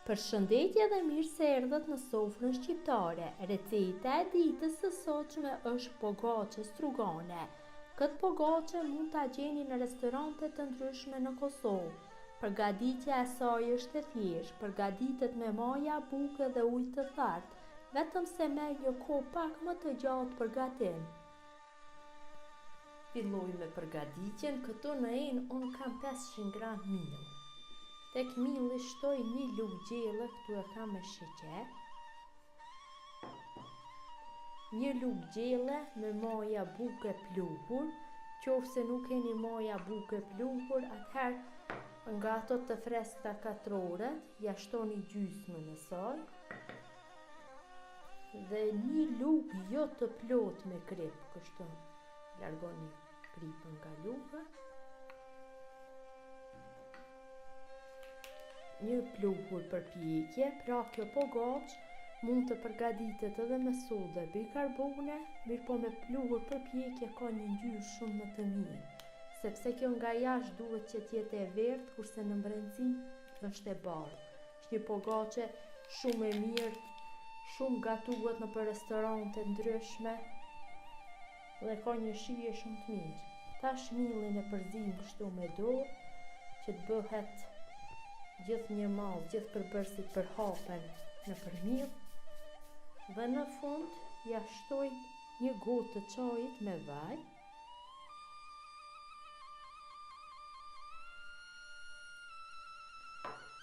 Përshëndetje dhe mirë se erdhët në sofrën shqiptare. Receta e ditës së sotshme është pogaçe strugane. Këtë pogaçe mund ta gjeni në restorante të ndryshme në Kosovë. Përgatitja e saj është e thjeshtë, përgatitet me maja, buke dhe ujë të thartë, vetëm se me një kohë pak më të gjatë për gatim. Filloj me përgatitjen. Këtu në unë kam 500 gram miell. Tek mielli shtoj 1 lugë gjelle, këtu e kam me sheqer. 1 lugë gjelle me maja buke pluhur. Qofse nuk keni maja buke pluhur, atëherë nga ato të freskëta katroret, ja shtoni gjysmën e saj. Dhe 1 lugë jo të plot me krip, kështu largoni kripën nga luga. 1 pluhur për pjekje, pra kjo pogaçe mund të përgatitet edhe me sodë dhe bikarbone, mirëpo me pluhur për pjekje ka një ngjyrë shumë më të mirë, sepse kjo nga jashtë duhet që të jetë e verdhë, kurse në brendësi është e bardhë. Është një pogaçe shumë e mirë, shumë gatuhet në për restorante ndryshme dhe ka një shije shumë të mirë. Tash miellin e përzim kështu me dorë që të bëhet gjithë një mall, gjithë përbërësit përhapen në përmiell, dhe në fund ja shtoj 1 gotë të çajit me vaj.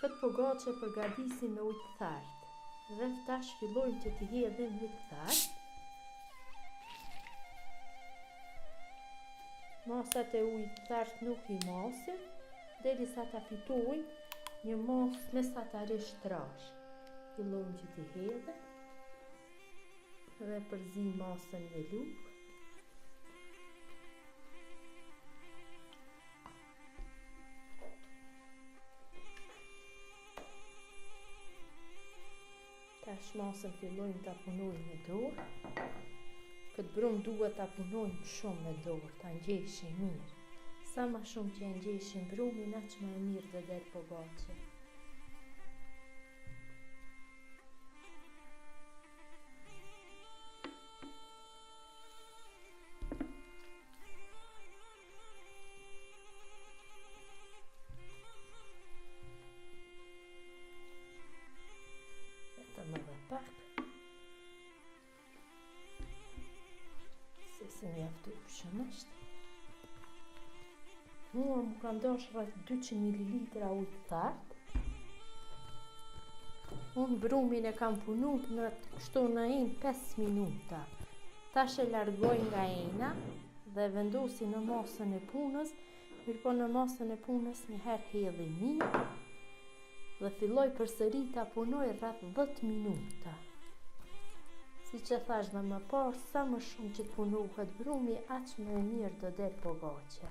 Këtë pogaçe përgatisim me ujë të thartë dhe tash fillojmë që t'i hedhim ujë të thartë. Masat e ujit të thartë nuk i masim, derisa ta fitojmë një masë mesatarisht trash. Fillojmë që t'i hedhim dhe përzim masën me lugë. Tash masën fillojmë ta punojmë me dorë. Këtë brumë duhet ta punojmë shumë me dorë, ta ngjeshim mirë. Sa ma shumë që e ngjeshim brumin, aq më e mirë dhe del pogaçe. Vetëm edhe pak, se mjaftueshëm është. Mua më ka ndosh rreth 200 ml ujë të thartë. Unë brumin e kam punu në kështu në 5 minuta. Tash e largoj nga ena dhe vendosi në masën e punës, mirëpo në masën e punës njëherë hedhi mirë dhe filloj përsëri ta punoj rreth 10 minuta. Si që thash dhe më parë, sa më shumë që të punohet brumi, aq më e mirë do del pogaçe.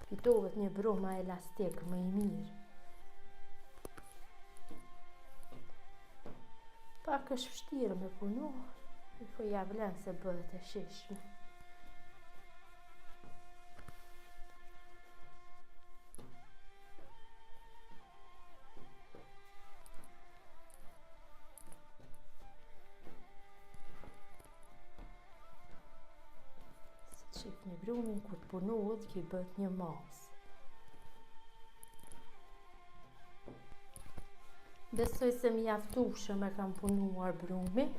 Fitohet një bruma elastik më i mirë. Pak është vështirë me punu, po ja vlen se bëhet e shishme. Shifni brumin, kur të punohet, ki bëhet një masë. Besoj se mjaftueshëm e kam punuar brumin.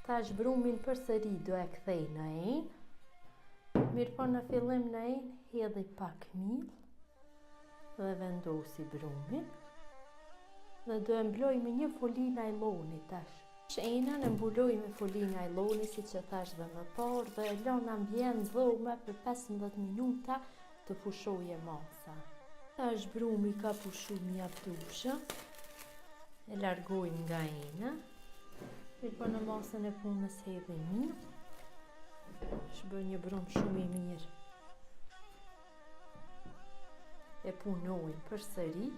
Tash brumin përsëri do e kthej në enë. Mirëpo në fillim në enë hedhi pak miell dhe vendosi brumin. Dhe do e mbloj me një foli najloni tash. Enën e mbuloj me foli najloni, si që thash dhe më parë, dhe e lën ambient dhome për 15 minuta të pushoje masa. Tash brumi ka pushu mjaftueshëm. E largoj nga ena. Mirëpo në masën e punës hedhi miell. Shbë një brum shumë i mirë. E punojmë përsëri.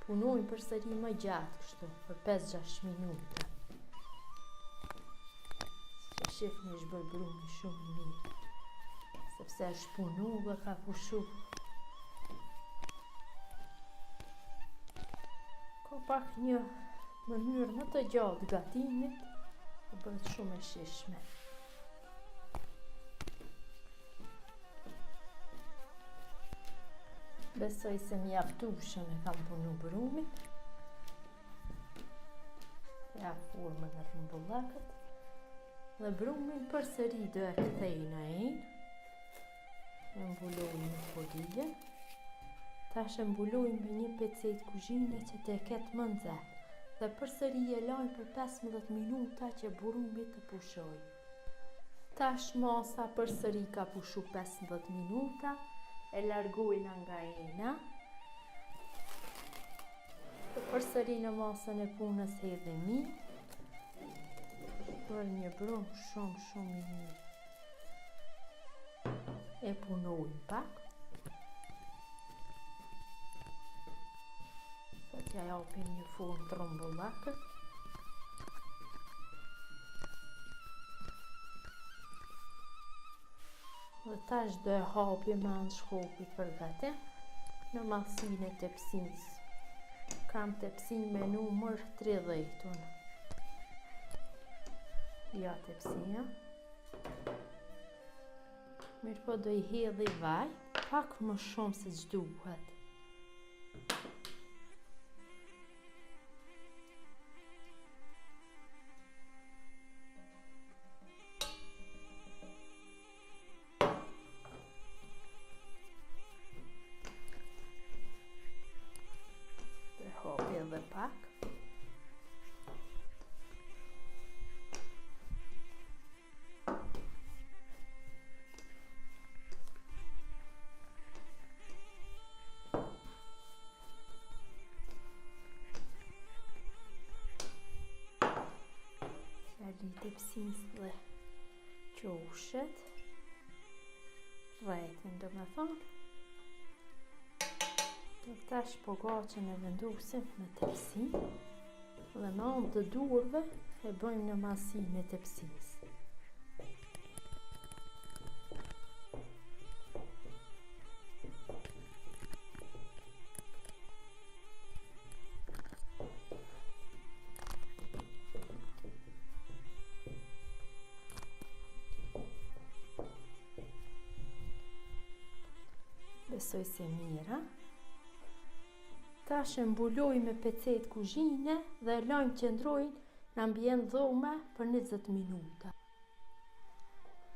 Punojmë përsëri më gjatë kështu, për 5-6 minuta. Shifni është brumi shumë i mirë, sepse është punu dhe ka pushu pak një mënyrë më të gjatë gatimit, po bëhet shumë e shishme. Besoj se mjaftueshëm e kam punu brumin. Ja formën e rumbullakët. Dhe brumin përsëri do e kthej në ajin. E mbulojmë në folije. Tash e mbulojmë me një pecetë kuzhine që të ketë më nxehtë. Dhe përsëri e lajmë për 15 minuta që brumi të pushoj. Tash masa përsëri ka pushu 15 minuta. E largojna nga ajina. Përsëri në masën e punës hedhemi. Për një brum shumë i mirë. E punojmë pak. Sa t'ja japim një formë të rumbullakët. Dhe tash do e hapim anë shkopit për gatim në mallsinë e tepsisë. Kam tepsinë me numër 30. Ja tepsia. Mirë po do i hedhi vaj, pak më shumë se ç'duhet. Do hapi edhe pak. Tepsisë dhe qoshet, rrethin do me thonë. Dhe tash pogaçën e vendosim në tepsi dhe me anë të durve e bëjmë në mallsinë e tepsisë. Besoj se mira. Tash e mbuloj me pecetë kuzhine dhe e lajmë qëndrojnë në ambient dhome për 20 minuta.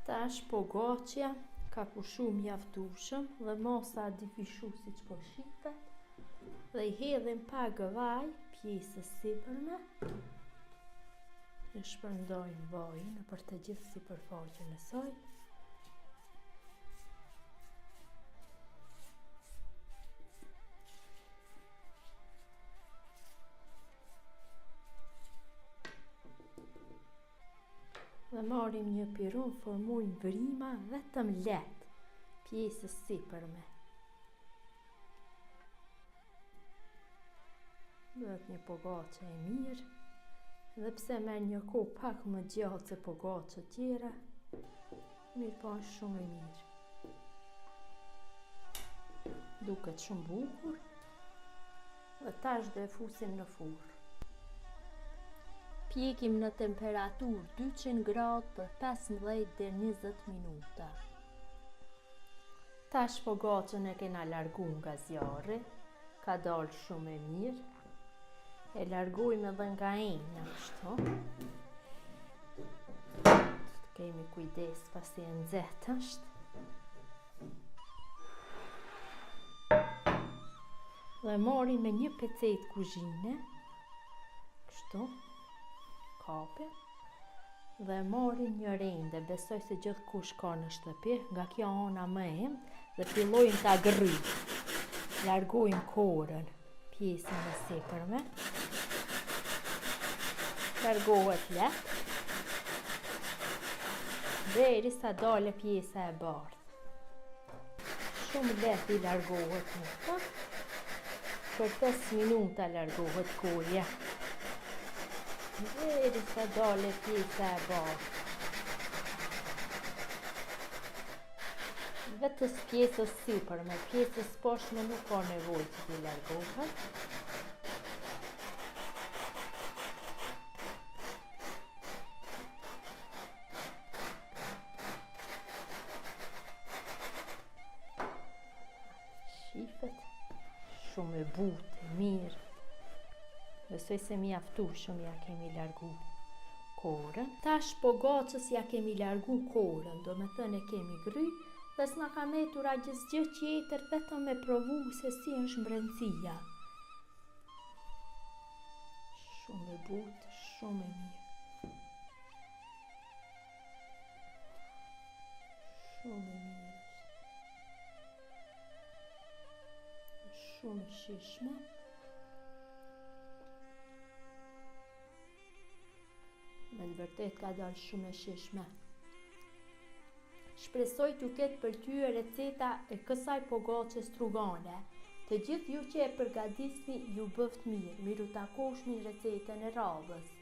Tash pogaçja ka pushu mjaftueshëm dhe masa a difishu siç po shihet. Dhe i hedhim pak vaj pjesës sipërme. E shpërndajmë vajin nëpër të gjithë sipërfaqen e saj. Dhe marrim një pirun, formojmë vrima vetëm lehtë pjesës sipërme. Bëhet një pogaçe e mirë, dhe pse me një kohë pak më gjatë se pogaçe tjera, mirë po është shumë e mirë. Duket shumë bukur, dhe tash do e fusim në furrë. Pjekim në temperaturë 200 gradë për 15 deri 20 minuta. Tash pogaçën e kena largu nga zjarri, ka dalë shumë e mirë. E largojmë edhe nga ajna, kështu. Kemi kujdes pasi e nxehtë është. Dhe marrim me një pecetë kuzhine, kështu. Kapim dhe marrim një rende. Besoj se gjithkush ka në shtëpi, nga kjo ana më e dhe fillojmë ta grryjmë. Largojmë korën, pjesën e sipërme. Largohet lehtë derisa dale pjesa e bardhë. Shumë lehtë i largohet në për 5 minuta largohet koja. Derisa dale pjesa e bardhë. Vetës pjesës sipërme, pjesës poshtme nuk ka nevojë që t'i largohet. shumë e butë, e mirë. Besoj se mjaftu shumë ja kemi largu korën. Tash po gocës ja kemi largu korën, do me thënë e kemi gry, dhe s'na ka metur a gjë tjetër, vetëm me provu se si është mbrencia. Shumë e butë, shumë e mirë. Shumë e mirë. Shumë e shishme. Me në vërtet ka dalë shumë e shishme. Shpresoj t'ju ketë pëlqyer receta e kësaj pogaçe strugane. Të gjithë ju që e përgatitni ju bëft mirë. Miru takoshmi në recetën e radhës.